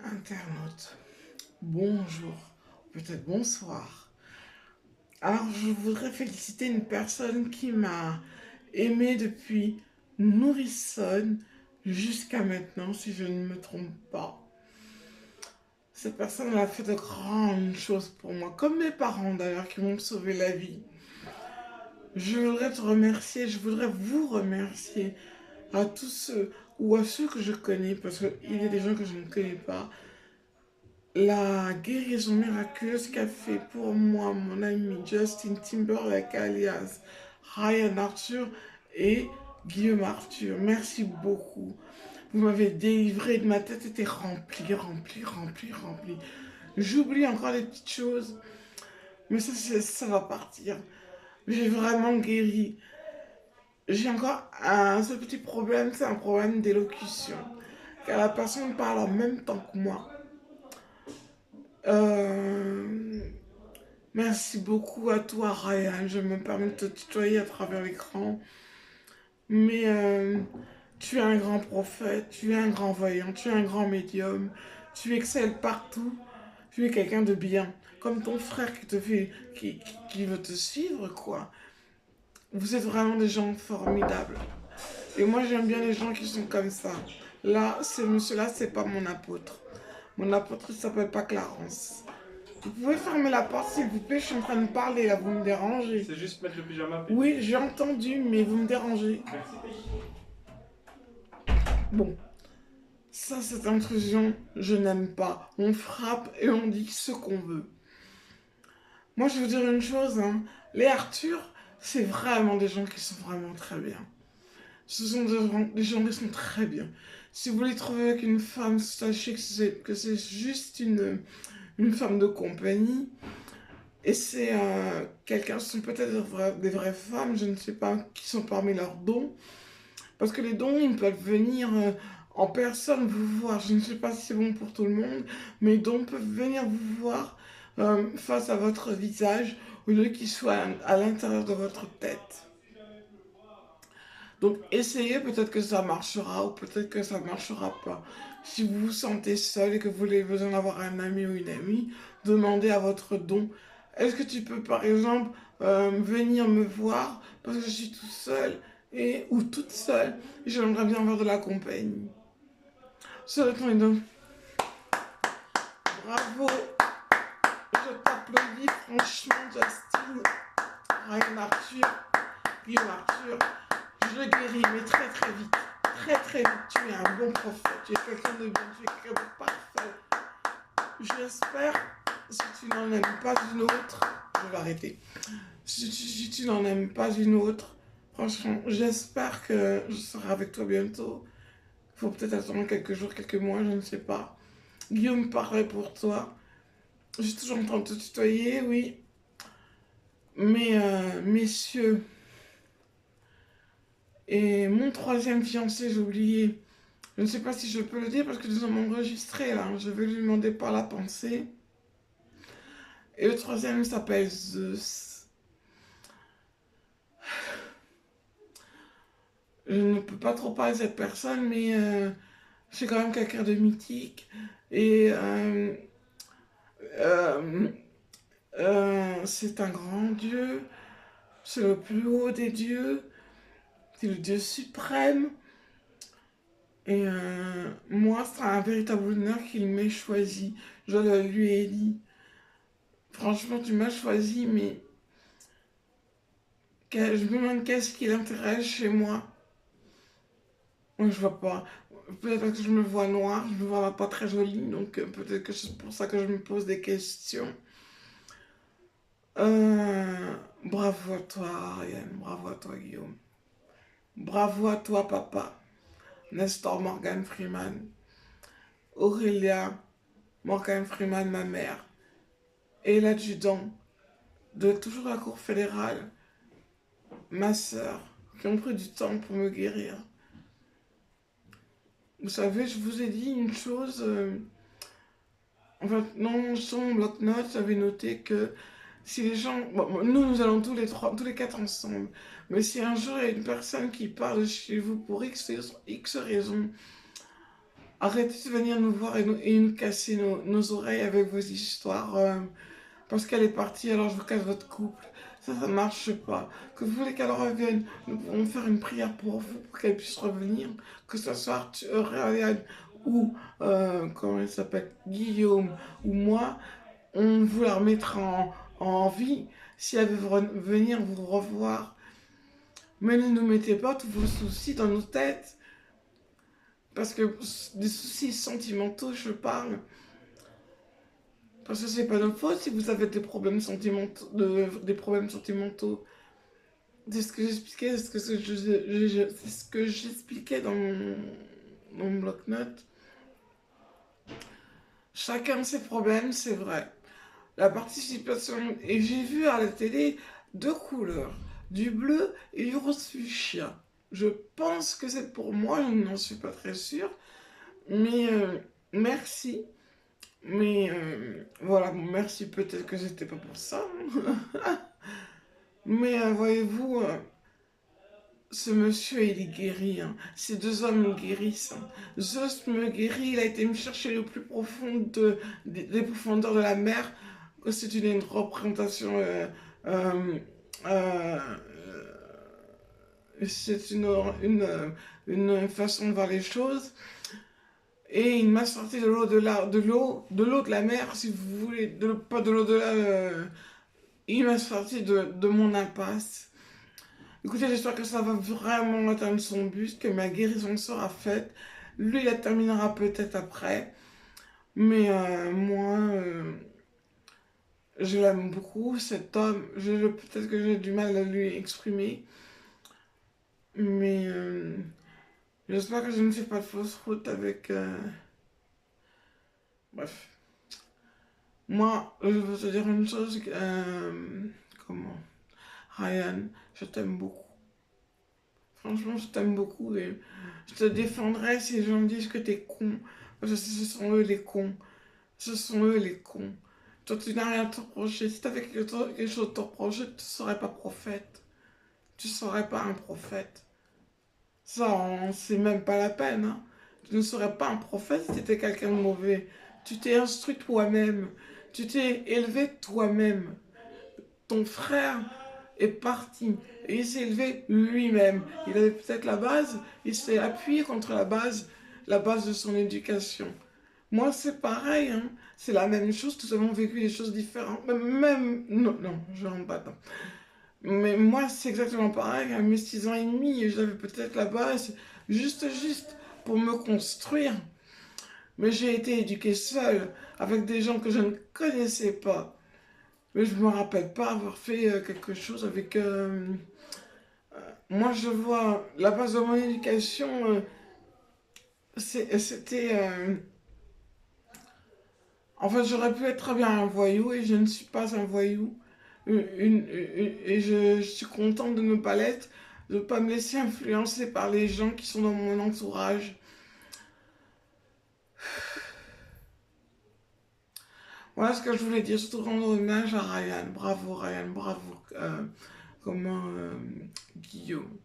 Internaute, bonjour, peut-être bonsoir. Alors, je voudrais féliciter une personne qui m'a aimé depuis nourrissonne jusqu'à maintenant, si je ne me trompe pas. Cette personne elle a fait de grandes choses pour moi, comme mes parents d'ailleurs, qui m'ont sauvé la vie. Je voudrais te remercier, je voudrais vous remercier à tous ceux ou à ceux que je connais, parce qu'il y a des gens que je ne connais pas, la guérison miraculeuse qu'a fait pour moi mon ami Justin Timberlake alias Ryan Arthur et Guillaume Arthur. Merci beaucoup. Vous m'avez délivré, de ma tête était remplie, remplie, remplie, remplie. J'oublie encore des petites choses, mais ça va partir. J'ai vraiment guéri. J'ai encore un seul petit problème, c'est un problème d'élocution. Car la personne parle en même temps que moi. Euh, Merci beaucoup à toi, Ryan. Je me permets de te tutoyer à travers l'écran. Mais tu es un grand prophète, tu es un grand voyant, tu es un grand médium. Tu excelles partout. Tu es quelqu'un de bien. Comme ton frère qui te fait, qui veut te suivre, quoi. Vous êtes vraiment des gens formidables. Et moi, j'aime bien les gens qui sont comme ça. Là, ce monsieur-là, c'est pas mon apôtre. Mon apôtre, il s'appelle pas Clarence. Vous pouvez fermer la porte s'il vous plaît, je suis en train de parler là, vous me dérangez. C'est juste mettre le pyjama. Oui, j'ai entendu, mais vous me dérangez. Bon, ça cette intrusion, je n'aime pas. On frappe et on dit ce qu'on veut. Moi je veux dire une chose, hein. Les Arthur, c'est vraiment des gens qui sont vraiment très bien. Ce sont des gens qui sont très bien. Si vous les trouvez avec une femme, sachez que c'est juste une femme de compagnie. Et c'est quelqu'un, ce sont peut-être des vraies femmes, je ne sais pas, qui sont parmi leurs dons. Parce que les dons, ils peuvent venir en personne vous voir. Je ne sais pas si c'est bon pour tout le monde, mais les dons peuvent venir vous voir face à votre visage au lieu qu'ils soient à l'intérieur de votre tête. Donc essayez, peut-être que ça marchera ou peut-être que ça ne marchera pas. Si vous vous sentez seul et que vous avez besoin d'avoir un ami ou une amie, demandez à votre don. Est-ce que tu peux par exemple venir me voir parce que je suis tout seul ou toute seule et j'aimerais bien avoir de la compagnie. Sur le temps, donc, bravo, je t'applaudis franchement Justin, Ryan Arthur, Guillaume Arthur. Je le guéris, mais très très vite. Très très vite, tu es un bon prophète. Tu es quelqu'un de bien, tu es quelqu'un de parfait. J'espère, si tu n'en aimes pas une autre, je vais arrêter. Si tu n'en aimes pas une autre, franchement, j'espère que je serai avec toi bientôt. Il faut peut-être attendre quelques jours, quelques mois, je ne sais pas. Guillaume, pareil pour toi. Je suis toujours en train de te tutoyer, oui. Mais, messieurs, et mon troisième fiancé, j'ai oublié. Je ne sais pas si je peux le dire parce que nous sommes enregistrés là. Je vais lui demander par la pensée. Et le troisième s'appelle Zeus. Je ne peux pas trop parler de cette personne, mais c'est quand même quelqu'un de mythique. Et euh, c'est un grand dieu. C'est le plus haut des dieux. C'est le dieu suprême. Et moi, c'est un véritable honneur qu'il m'ait choisi. Je le lui ai dit. Franchement, tu m'as choisi, mais je me demande qu'est-ce qui l'intéresse chez moi. Moi, je vois pas. Peut-être parce que je me vois noire, je me vois pas très jolie, donc peut-être que c'est pour ça que je me pose des questions. Bravo à toi, Ariane. Bravo à toi, Guillaume. Bravo à toi, papa. Nestor Morgan Freeman. Aurélia Morgan Freeman, ma mère. Et l'adjudant de toujours la Cour fédérale, ma sœur, qui ont pris du temps pour me guérir. Vous savez, je vous ai dit une chose. Enfin, non, sur mon bloc-notes, j'avais noté que si les gens. Bon, nous allons tous les quatre ensemble. Mais si un jour il y a une personne qui part de chez vous pour X raison, Arrêtez de venir nous voir et nous casser nos oreilles avec vos histoires. Parce qu'elle est partie, alors je vous casse votre couple. Ça marche pas. Que vous voulez qu'elle revienne, nous pouvons faire une prière pour vous, pour qu'elle puisse revenir. Que ce soit Ryan ou, comment il s'appelle, Guillaume ou moi, on vous la remettra en vie si elle veut venir vous revoir. Mais ne nous mettez pas tous vos soucis dans nos têtes. Parce que des soucis sentimentaux, je parle. Parce que c'est pas notre faute si vous avez des problèmes sentimentaux. Des problèmes sentimentaux. C'est ce que j'expliquais, c'est ce que j'expliquais dans mon bloc-notes. Chacun ses problèmes, c'est vrai. La participation, et j'ai vu à la télé deux couleurs, du bleu et du rose fuchsia. Je pense que c'est pour moi, je n'en suis pas très sûre, mais merci. Mais voilà, bon, merci, peut-être que c'était pas pour ça. Mais voyez-vous, ce monsieur, il est guéri. Hein. Ces deux hommes me guérissent. Hein. Zeus me guérit, il a été me chercher le plus profond des profondeurs de la mer. C'est une représentation. Euh, euh, c'est une façon de voir les choses. Et il m'a sorti de l'eau de la mer, si vous voulez, pas de l'eau de là. Il m'a sorti de mon impasse. Écoutez, j'espère que ça va vraiment atteindre son but, que ma guérison sera faite. Lui, il la terminera peut-être après. Mais moi, je l'aime beaucoup, cet homme. Peut-être que j'ai du mal à lui exprimer. Mais j'espère que je ne fais pas de fausse route avec... Bref. Moi, je veux te dire une chose. Comment Ryan, je t'aime beaucoup. Franchement, je t'aime beaucoup et je te défendrai si les gens disent que t'es con. Parce que ce sont eux les cons. Ce sont eux les cons. Toi, tu n'as rien à te reprocher. Si t'avais quelque chose à te reprocher, tu ne serais pas prophète. Tu ne serais pas un prophète. Ça, c'est même pas la peine. Hein. Tu ne serais pas un prophète si tu étais quelqu'un de mauvais. Tu t'es instruit toi-même. Tu t'es élevé toi-même. Ton frère est parti et il s'est élevé lui-même. Il avait peut-être la base, il s'est appuyé contre la base de son éducation. Moi, c'est pareil, hein. C'est la même chose, nous avons vécu des choses différentes. Même, non, non, je rentre pas dedans. Mais moi, c'est exactement pareil. À mes 6 ans et demi, j'avais peut-être la base juste pour me construire. Mais j'ai été éduquée seule, avec des gens que je ne connaissais pas. Mais je me rappelle pas avoir fait quelque chose avec... moi, je vois la base de mon éducation, c'était... en fait, j'aurais pu être très bien un voyou et je ne suis pas un voyou. Et je suis contente de ne pas l'être, de ne pas me laisser influencer par les gens qui sont dans mon entourage. Voilà ce que je voulais dire, surtout rendre hommage à Ryan, bravo, comment, Guillaume.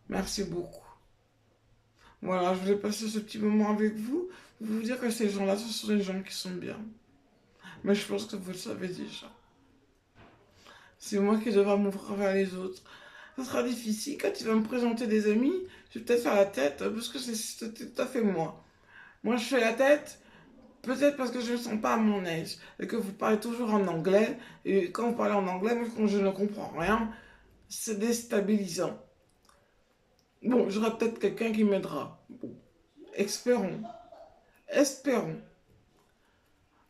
Merci beaucoup. Voilà, je voulais passer ce petit moment avec vous, vous dire que ces gens-là, ce sont des gens qui sont bien. Mais je pense que vous le savez déjà. C'est moi qui devrais m'ouvrir vers les autres. Ça sera difficile quand tu vas me présenter des amis. Je vais peut-être faire la tête, parce que c'est tout à fait moi. Moi, je fais la tête, peut-être parce que je ne me sens pas à mon aise. Et que vous parlez toujours en anglais. Et quand vous parlez en anglais, moi, quand je ne comprends rien, c'est déstabilisant. Bon, j'aurai peut-être quelqu'un qui m'aidera. Bon, espérons. Espérons.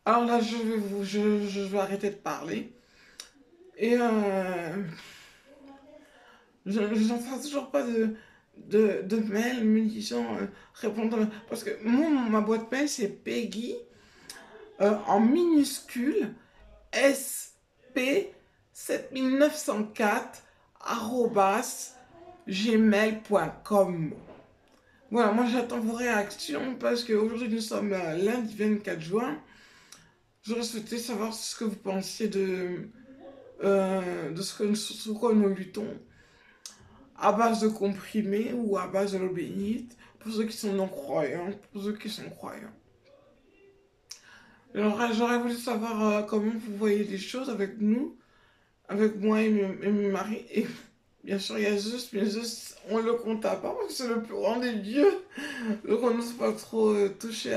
Alors là, je vais arrêter de parler. Et je n'en fais toujours pas de mail me disant répondre. Parce que ma boîte mail, c'est Peggy en minuscule sp7904 gmail.com. Voilà, moi j'attends vos réactions parce qu'aujourd'hui nous sommes lundi 24 juin. J'aurais souhaité savoir ce que vous pensiez de sur quoi nous luttons, à base de comprimés ou à base de l'eau bénite, pour ceux qui sont non-croyants, pour ceux qui sont croyants. J'aurais voulu savoir comment vous voyez les choses avec nous, avec moi et mon mari. Et bien sûr, il y a Zeus, mais Zeus, on le compte à part parce que c'est le plus grand des dieux. Donc on n'ose pas trop toucher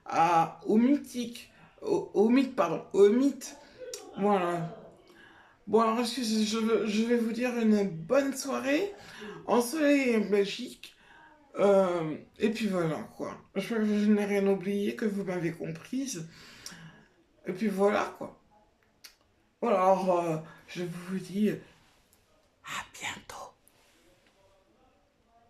à au mythique, au mythe, pardon, au mythe. Voilà. Bon, alors, excusez, je vais vous dire une bonne soirée, ensoleillée en Belgique. Et puis voilà, quoi. J'espère que je n'ai rien oublié, que vous m'avez comprise. Et puis voilà, quoi. Voilà, alors, je vous dis à bientôt.